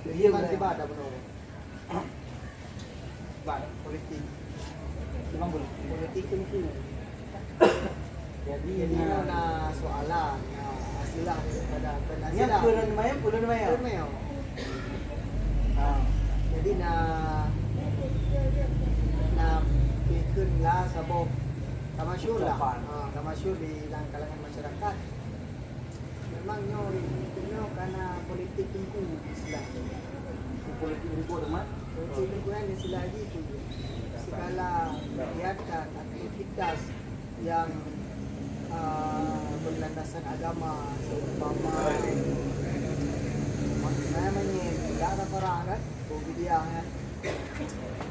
Iya tiba ada benar. Bang politik. Memang boleh. Politik tentu. Jadi na soalan, na sila daripada yang penasihat. pulau maya. Jadi na bikin lah sabok tamasyur lah. Tamasyur di kalangan masyarakat. Memang nyo karena politik itu istilah. Politik itu teman. Politik lingkungan istilah itu. Segala kegiatan aktivitas yang berlandasan agama seumpama namanya tidak ada orang kan dia kan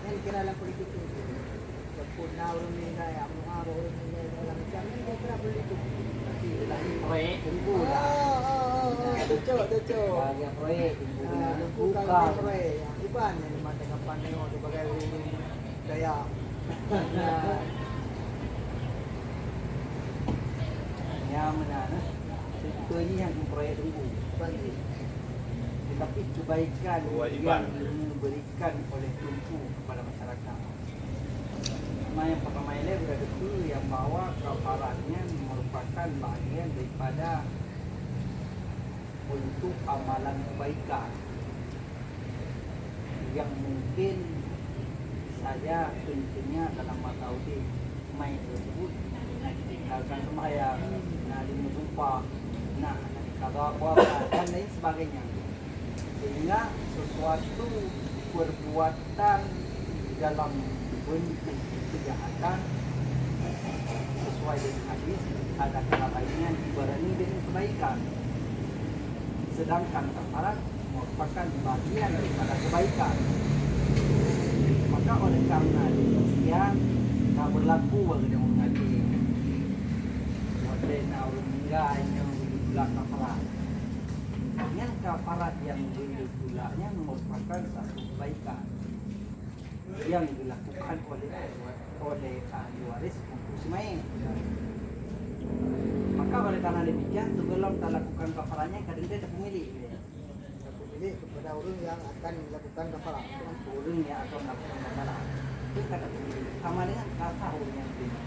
yang kira dalam politik itu walaupun orang ni gaya orang ni dalam macam ni dia kira politik tapi Proyek ibu betul bagian proyek ibu bukan proyek iban yang mata kapan tengok sebagai gaya yang mana itu ini yang proyek ibu tetapi kebaikan yang diberikan oleh Tunku kepada masyarakat. Yang pertama ini sudah tentu yang bahwa kafaratnya merupakan bagian daripada untuk amalan kebaikan yang mungkin saya tentunya dalam mataudi main tersebut ditinggalkan sembahyang, dimusumpah, dikagak puasa dan lain sebagainya. Sehingga sesuatu perbuatan dalam bentuk kejahatan sesuai dengan hadis ada kebaikan dibarengi dengan kebaikan, sedangkan kafarat merupakan bagian daripada kebaikan. Maka oleh karena demikian tak berlaku bagi yang mengaji modern orang meninggal yang berbulan kafarat. Yang kafarat yang berbulannya merupakan satu kebaikan yang dilakukan oleh ahli waris untuk semain. Maka oleh karena demikian sebelum kita lakukan kafaratnya kadang dia ada pemilik kepada orang yang akan melakukan kafarat. Orang yang akan melakukan kafarat itu kata pemilik sama dengan kata orang yang punya.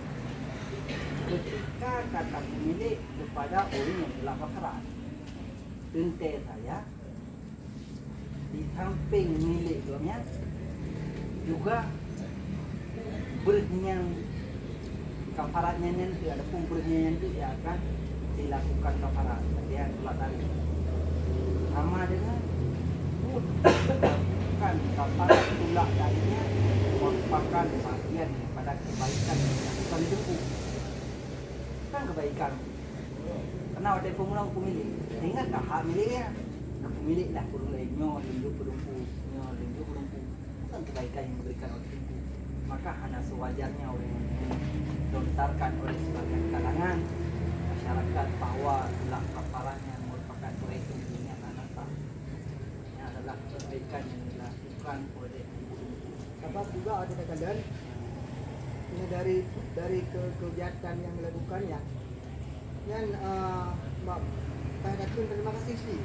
Ketika kata pemilik kepada orang yang telah kafarat, ente saya di samping milik duanya juga berniat kafaratnya nanti ada pun berniat nanti dia akan dilakukan kafarat dia telah tadi sama dengan bukan kafarat tulak darinya merupakan bagian daripada kebaikan yang dilakukan itu bukan kebaikan karena ada formula hukum milik ingat hak miliknya pemilik lah kurung lainnya lindung perumpu bukan kebaikan yang diberikan oleh ibu. Maka hanya sewajarnya orang yang dilontarkan oleh sebagian kalangan masyarakat bahwa telah kafaratnya merupakan proyek pemilihan anak ini adalah kebaikan yang dilakukan oleh ibu. Sebab juga ada kadang ini dari kegiatan yang dilakukannya yang saya terima kasih sih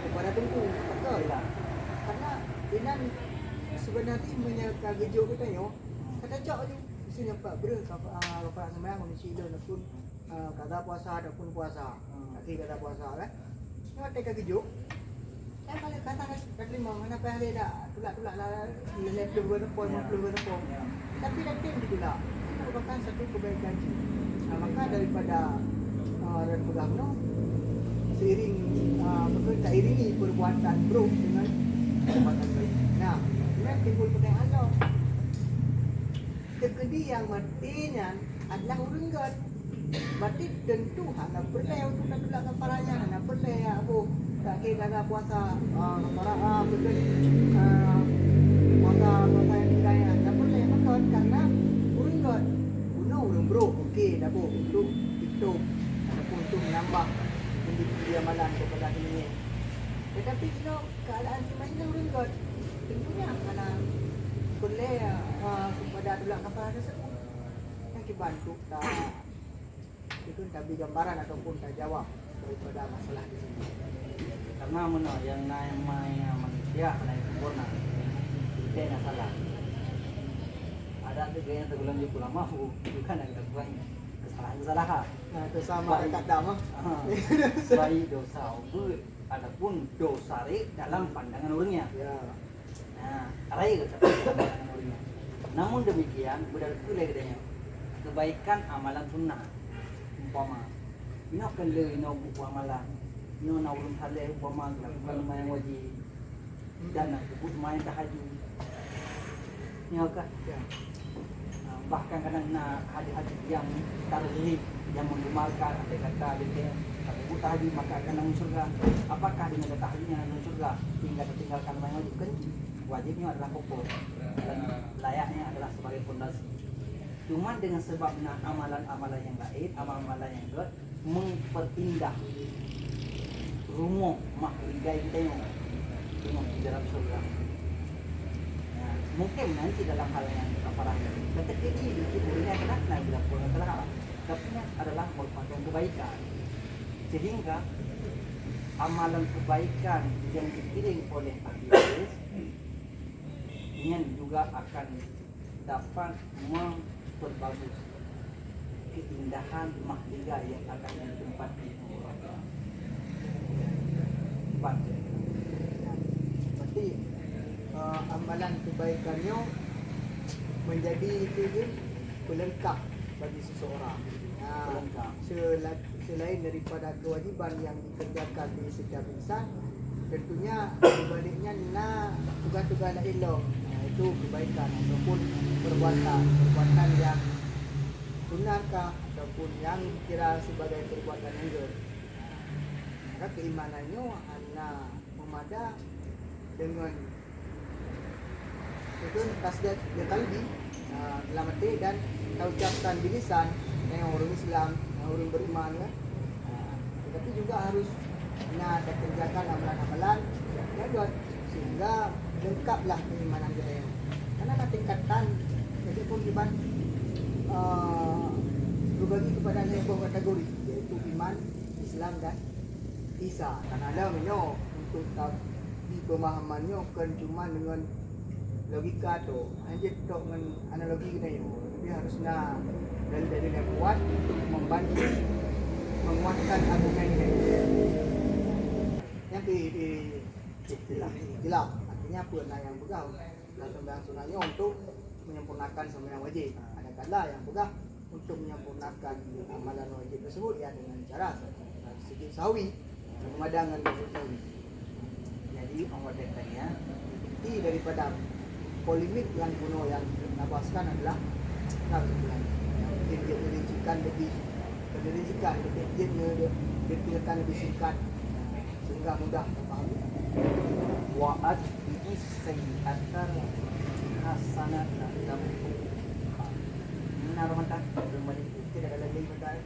kepada Tunku betul lah karena inan sebenarnya menyangka gejo kita yo kata cok tu sini pak ber kafarat sembahyang mesti do pun kada puasa ataupun puasa nanti kada puasa kan ngat ka gejo saya balik kata kat lima mana pa ada dah tulak lah lelet dua pon tapi datang ditulak itu merupakan satu kebaikan maka daripada dan pegang seiring tak iringi perbuatan bro dengan perbuatan baik. Nah, kemudian timbul pertanyaan lo. Tekedi yang matinya adalah urunggat. Berarti tentu hanya perlu untuk nak tulak kafarannya, hanya perlu aku tak kira puasa kafarah betul puasa yang tidaknya, tak perlu makan karena urunggat. Urung bro, okey dah bu untuk itu ataupun untuk menambah dia malam kepada ini. Tetapi kalau keadaan sebenarnya urut tentunya karena boleh kepada tulak kafarat tersebut yang dibantu tak itu tak beri gambaran ataupun tak jawab daripada masalah di sini. karena mana yang namanya manusia naik sempurna kita yang salah ada tuh gaya tergulang di pulau mafu bukan yang terbuang kesalahan Nah, itu sama dekat dah mah. baik dosa itu adapun dosa dalam pandangan orangnya. Ya. Nah, rai pandangan orangnya. Namun demikian berarti lagi kebaikan amalan sunnah umpama ino kele ino buku amalan ino naulun hale umpama lakukan main wajib dan sebut main tahajud ino kah Ya. bahkan kadang hadis-hadis yang tarhib yang menggemarkan ada kata dia kalau tahajud maka akan masuk surga. Apakah dengan tahajudnya masuk surga hingga tertinggalkan main wajib kan wajibnya adalah pokok dan layaknya adalah sebagai fondasi. Cuma dengan sebab amalan-amalan yang lain, amalan-amalan yang good memperpindah rumah makhluk gaib kita yang di dalam surga. Nah, mungkin nanti dalam hal yang kafarah ketika ini ini adalah bila pun adalah tapi adalah merupakan kebaikan sehingga amalan kebaikan yang dikirim oleh ahli waris ini juga akan dapat memperbagus keindahan mahliga yang akan ditempati Berarti amalan kebaikannya menjadi itu je pelengkap bagi seseorang. Pelengkap. Selain daripada kewajiban yang dikerjakan di setiap insan, tentunya sebaliknya tugas-tugas nak elok. Itu kebaikan ataupun perbuatan yang sunnahkah ataupun yang kira sebagai perbuatan yang good. Maka keimanannya hanya memada dengan itu tasbih ya kalbi dalam hati dan kita ucapkan di lisan yang orang Islam, yang orang beriman kan. Tetapi juga harus ada kerjakan amalan-amalan yang good sehingga lengkaplah keimanan kita ini. Karena ada tingkatan jadi pun iman berbagi kepada beberapa kategori yaitu iman, Islam dan Isa. Karena ada menyo untuk di pemahamannya bukan cuma dengan logika tu, hanya tok dengan analogi kita ini. Tapi haruslah dalil-dalil yang kuat untuk membantu menguatkan argumen ini. Yang ikhtilaf artinya apa yang pegang dalam sembahyang sunatnya untuk menyempurnakan sembahyang wajib. Ada kala yang pegang untuk menyempurnakan amalan wajib tersebut ya dengan cara sujud sahwi, pemandangan sujud sahwi. jadi orang tanya Inti daripada polemik yang kuno yang nabaskan adalah sebulan. Dia merincikan lebih detailkan lebih singkat sehingga mudah terpahami. wa'ad bi sayyi'atan hasanatan tamhuha. Benar mantap belum Tidak ada lagi betul.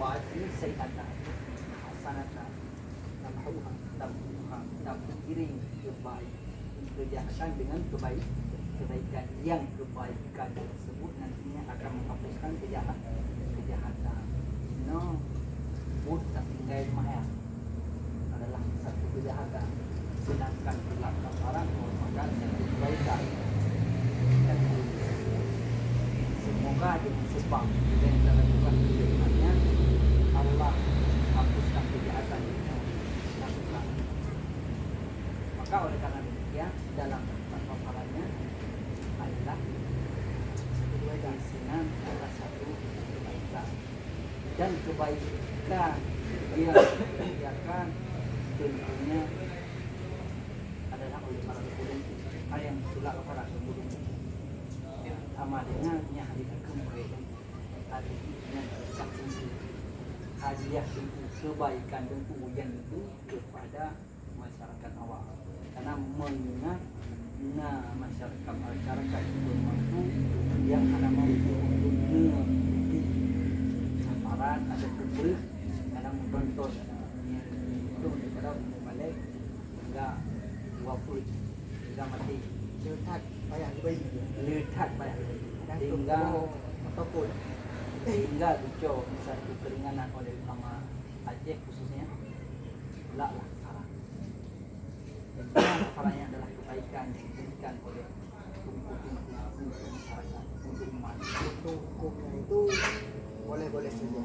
wa'ad bi sayyi'atan hasanatan Tamhuha. tamhuha kirim kejahatan dengan kebaikan yang kebaikan tersebut nantinya akan menghapuskan kejahatan. No, tak tinggal maya adalah satu kejahatan. Sedangkan belakang orang merupakan satu kebaikan. Dan semoga dengan sebab yang kita lakukan kejahatannya Allah hapuskan kejahatan yang lakukan. Maka oleh karena demikian dalam paparannya adalah kebaikan adalah satu kebaikan dan kebaikan yang dikerjakan tentunya adalah oleh para pemulung yang itulah para pemulung amalnya hadiah kembali hadiahnya hadiah itu kebaikan dan ujian itu kepada masyarakat awam karena mengingat masyarakat itu mampu yang ada mampu untuk mengikuti sasaran ada kubur kadang menonton itu daripada balik hingga wafat hingga mati Letak payah dibayi. letak banyak Dan hingga ataupun sehingga dico satu keringanan oleh ulama Aceh khususnya diberikan oleh hukum masyarakat untuk membantu. Untuk hukumnya itu boleh-boleh saja.